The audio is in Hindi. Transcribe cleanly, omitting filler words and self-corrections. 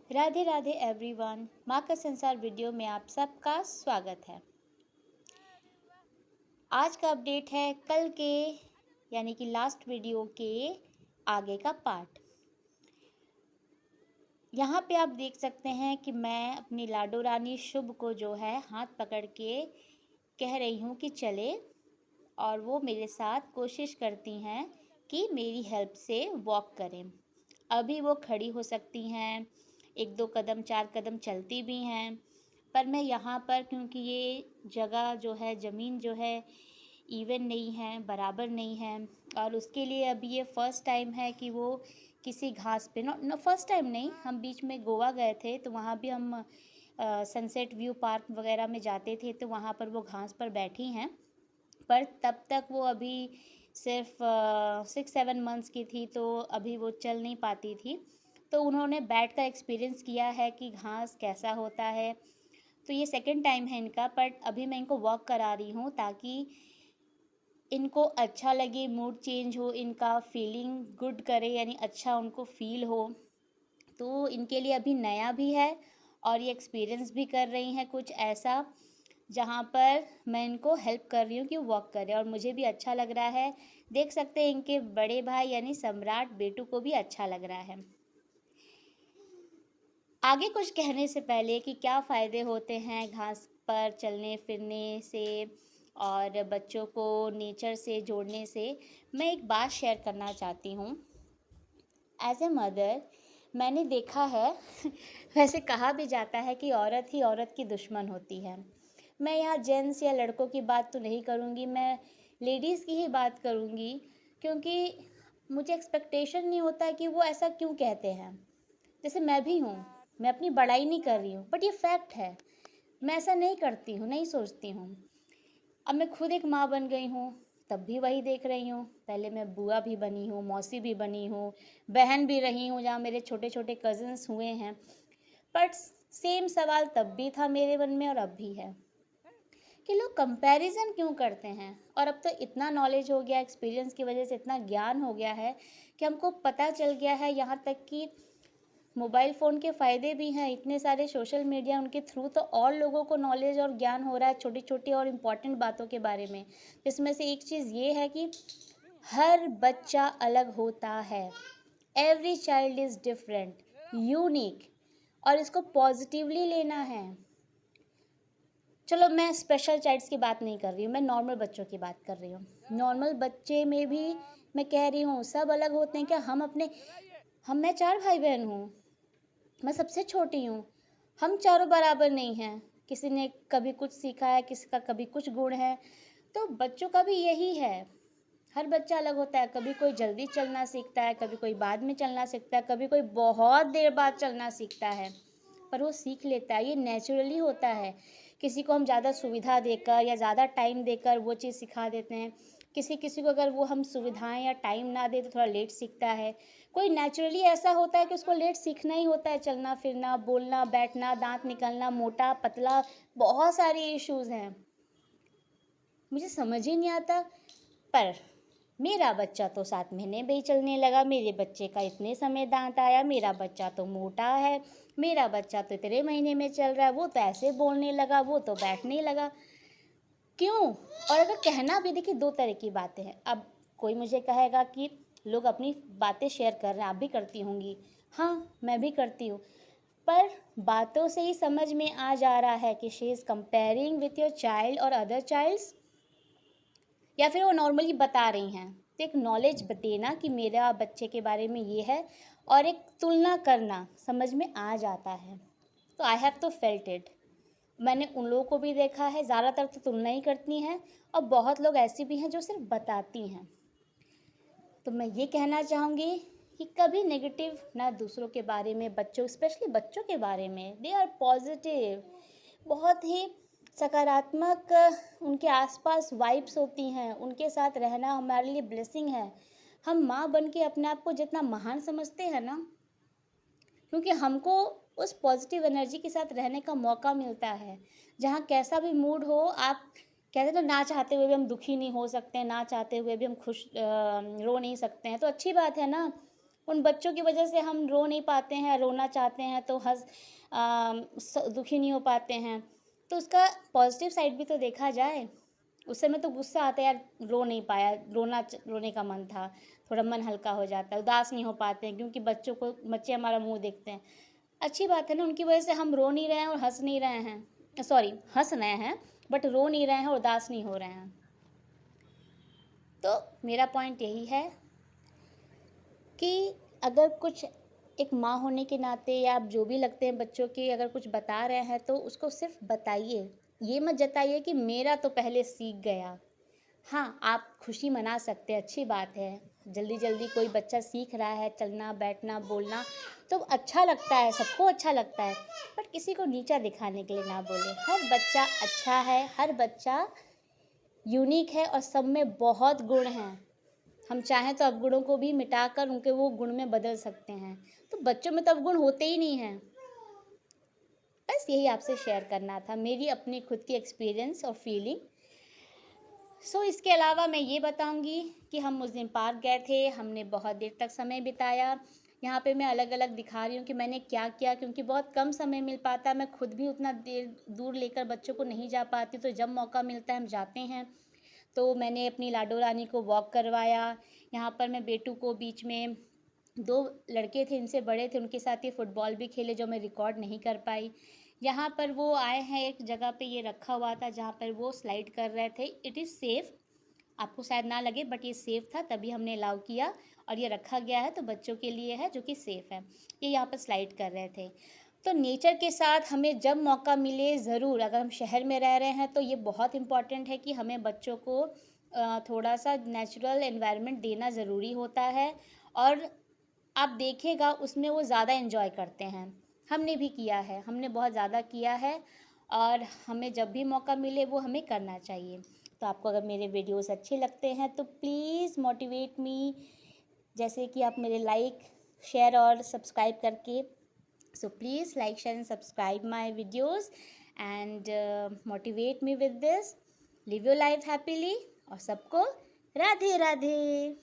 राधे राधे एवरीवन। माँ का संसार वीडियो में आप सबका स्वागत है। आज का अपडेट है कल के यानी कि लास्ट वीडियो के आगे का पार्ट। यहाँ पे आप देख सकते हैं कि मैं अपनी लाडो रानी शुभ को जो है हाथ पकड़ के कह रही हूँ कि चले, और वो मेरे साथ कोशिश करती हैं कि मेरी हेल्प से वॉक करें। अभी वो खड़ी हो सकती हैं, 1-2 कदम 4 कदम चलती भी हैं, पर मैं यहाँ पर क्योंकि ये जगह जो है, ज़मीन जो है इवन नहीं है, बराबर नहीं है, और उसके लिए अभी ये फ़र्स्ट टाइम है कि वो किसी घास पे न फर्स्ट टाइम नहीं, हम बीच में गोवा गए थे तो वहाँ भी हम सनसेट व्यू पार्क वगैरह में जाते थे, तो वहाँ पर वो घास पर बैठी हैं। पर तब तक वो अभी सिर्फ 6-7 मंथ्स की थी, तो अभी वो चल नहीं पाती थी। तो उन्होंने बैठ कर एक्सपीरियंस किया है कि घास कैसा होता है। तो ये सेकंड टाइम है इनका, बट अभी मैं इनको वॉक करा रही हूँ ताकि इनको अच्छा लगे, मूड चेंज हो, इनका फीलिंग गुड करे, यानी अच्छा उनको फील हो। तो इनके लिए अभी नया भी है और ये एक्सपीरियंस भी कर रही हैं कुछ ऐसा, जहाँ पर मैं इनको हेल्प कर रही हूँ कि वॉक करें, और मुझे भी अच्छा लग रहा है। देख सकते हैं इनके बड़े भाई यानी सम्राट बेटू को भी अच्छा लग रहा है। आगे कुछ कहने से पहले कि क्या फ़ायदे होते हैं घास पर चलने फिरने से और बच्चों को नेचर से जोड़ने से, मैं एक बात शेयर करना चाहती हूँ। एज ए मदर मैंने देखा है वैसे कहा भी जाता है कि औरत ही औरत की दुश्मन होती है। मैं यहाँ जेंट्स या लड़कों की बात तो नहीं करूँगी, मैं लेडीज़ की ही बात करूँगी, क्योंकि मुझे एक्सपेक्टेशन नहीं होता कि वो ऐसा क्यों कहते हैं। जैसे मैं भी हूँ, मैं अपनी बड़ाई नहीं कर रही हूँ, बट ये फैक्ट है। मैं ऐसा नहीं करती हूँ, नहीं सोचती हूँ। अब मैं खुद एक माँ बन गई हूँ, तब भी वही देख रही हूँ। पहले मैं बुआ भी बनी हूँ, मौसी भी बनी हूँ, बहन भी रही हूँ, जहाँ मेरे छोटे छोटे कज़न्स हुए हैं। बट सेम सवाल तब भी था मेरे मन में और अब भी है कि लोग कंपैरिजन क्यों करते हैं। और अब तो इतना नॉलेज हो गया, एक्सपीरियंस की वजह से इतना ज्ञान हो गया है कि हमको पता चल गया है, यहाँ तक कि मोबाइल फ़ोन के फ़ायदे भी हैं, इतने सारे सोशल मीडिया उनके थ्रू, तो और लोगों को नॉलेज और ज्ञान हो रहा है छोटी छोटी और इम्पॉर्टेंट बातों के बारे में। जिसमें से एक चीज़ ये है कि हर बच्चा अलग होता है। Every child is different, unique, और इसको पॉजिटिवली लेना है। चलो मैं स्पेशल चाइल्ड्स की बात नहीं कर रही हूँ, मैं नॉर्मल बच्चों की बात कर रही हूँ। नॉर्मल बच्चे में भी मैं कह रही हूँ सब अलग होते हैं क्या? मैं 4 भाई बहन हूँ, मैं सबसे छोटी हूँ। हम चारों बराबर नहीं हैं, किसी ने कभी कुछ सीखा है, किसी का कभी कुछ गुण है। तो बच्चों का भी यही है, हर बच्चा अलग होता है। कभी कोई जल्दी चलना सीखता है, कभी कोई बाद में चलना सीखता है, कभी कोई बहुत देर बाद चलना सीखता है, पर वो सीख लेता है, ये नेचुरली होता है। किसी को हम ज़्यादा सुविधा देकर या ज़्यादा टाइम देकर वो चीज़ सिखा देते हैं। किसी किसी को अगर वो हम सुविधाएं या टाइम ना दे तो थोड़ा लेट सीखता है। कोई नेचुरली ऐसा होता है कि उसको लेट सीखना ही होता है, चलना फिरना, बोलना, बैठना, दांत निकलना, मोटा पतला, बहुत सारे इश्यूज़ हैं। मुझे समझ ही नहीं आता। पर मेरा बच्चा तो 7 महीने में ही चलने लगा, मेरे बच्चे का इतने समय दांत आया, मेरा बच्चा तो मोटा है, मेरा बच्चा तो इतने महीने में चल रहा है, वो तो ऐसे बोलने लगा, वो तो बैठने लगा। क्यों? और अगर कहना भी, देखिए 2 तरह की बातें हैं। अब कोई मुझे कहेगा कि लोग अपनी बातें शेयर कर रहे हैं, आप भी करती होंगी। हाँ, मैं भी करती हूँ। पर बातों से ही समझ में आ जा रहा है कि she is comparing with your child और अदर चाइल्ड्स, या फिर वो नॉर्मली बता रही हैं। तो एक नॉलेज देना कि मेरा बच्चे के बारे में ये है, और एक तुलना करना समझ में आ जाता है। तो आई हैव तो फेल्ट इट। मैंने उन लोगों को भी देखा है, ज़्यादातर तो तुलना ही करती हैं, और बहुत लोग ऐसी भी हैं जो सिर्फ बताती हैं। तो मैं ये कहना चाहूँगी कि कभी नेगेटिव ना दूसरों के बारे में, बच्चों, स्पेशली बच्चों के बारे में। दे आर पॉजिटिव, बहुत ही सकारात्मक उनके आसपास वाइब्स होती हैं, उनके साथ रहना हमारे लिए ब्लेसिंग है। हम माँ बन के अपने आप को जितना महान समझते हैं ना, क्योंकि हमको उस पॉजिटिव एनर्जी के साथ रहने का मौका मिलता है। जहाँ कैसा भी मूड हो, आप कहते हैं तो ना चाहते हुए भी हम दुखी नहीं हो सकते हैं, ना चाहते हुए भी हम खुश रो नहीं सकते हैं, तो अच्छी बात है ना। उन बच्चों की वजह से हम रो नहीं पाते हैं, रोना चाहते हैं तो दुखी नहीं हो पाते हैं। तो उसका पॉजिटिव साइड भी तो देखा जाए। उस समय तो गुस्सा आता है यार, रो नहीं पाया, रोने का मन था, थोड़ा मन हल्का हो जाता है, उदास नहीं हो पाते हैं क्योंकि बच्चे हमारा मुँह देखते हैं। अच्छी बात है ना, उनकी वजह से हम रो नहीं रहे हैं और हँस नहीं रहे हैं, सॉरी हँस रहे हैं बट रो नहीं रहे हैं और उदास नहीं हो रहे हैं। तो मेरा पॉइंट यही है कि अगर कुछ एक माँ होने के नाते या आप जो भी लगते हैं बच्चों के, अगर कुछ बता रहे हैं तो उसको सिर्फ बताइए, ये मत जताइए कि मेरा तो पहले सीख गया। हाँ, आप खुशी मना सकते हैं, अच्छी बात है, जल्दी जल्दी कोई बच्चा सीख रहा है चलना बैठना बोलना तो अच्छा लगता है, सबको अच्छा लगता है, बट किसी को नीचा दिखाने के लिए ना बोले। हर बच्चा अच्छा है, हर बच्चा यूनिक है और सब में बहुत गुण हैं। हम चाहें तो अवगुणों को भी मिटाकर उनके वो गुण में बदल सकते हैं। तो बच्चों में तो अवगुण होते ही नहीं हैं। बस यही आपसे शेयर करना था, मेरी अपनी खुद की एक्सपीरियंस और फीलिंग। इसके अलावा मैं ये बताऊंगी कि हम उस दिन पार्क गए थे, हमने बहुत देर तक समय बिताया। यहाँ पे मैं अलग अलग दिखा रही हूँ कि मैंने क्या किया, क्योंकि बहुत कम समय मिल पाता है, मैं खुद भी उतना देर दूर लेकर बच्चों को नहीं जा पाती, तो जब मौका मिलता है हम जाते हैं। तो मैंने अपनी लाडो रानी को वॉक करवाया। यहाँ पर मैं बेटू को बीच में 2 लड़के थे, इनसे बड़े थे, उनके साथ ये फुटबॉल भी खेले जो मैं रिकॉर्ड नहीं कर पाई। यहाँ पर वो आए हैं, एक जगह पे ये रखा हुआ था जहाँ पर वो स्लाइड कर रहे थे। इट इज़ सेफ़, आपको शायद ना लगे बट ये सेफ़ था, तभी हमने अलाउ किया और ये रखा गया है, तो बच्चों के लिए है जो कि सेफ़ है। ये यहाँ पर स्लाइड कर रहे थे। तो नेचर के साथ हमें जब मौका मिले ज़रूर, अगर हम शहर में रह रहे हैं तो ये बहुत इम्पॉर्टेंट है कि हमें बच्चों को थोड़ा सा नेचुरल एनवायरनमेंट देना ज़रूरी होता है। और आप देखिएगा उसमें वो ज़्यादा एंजॉय करते हैं। हमने भी किया है, हमने बहुत ज़्यादा किया है और हमें जब भी मौका मिले वो हमें करना चाहिए। तो आपको अगर मेरे वीडियोस अच्छे लगते हैं तो प्लीज़ मोटिवेट मी, जैसे कि आप मेरे लाइक शेयर और सब्सक्राइब करके, so please like share and subscribe my videos and motivate me with this. Live your life happily और सबको राधे राधे।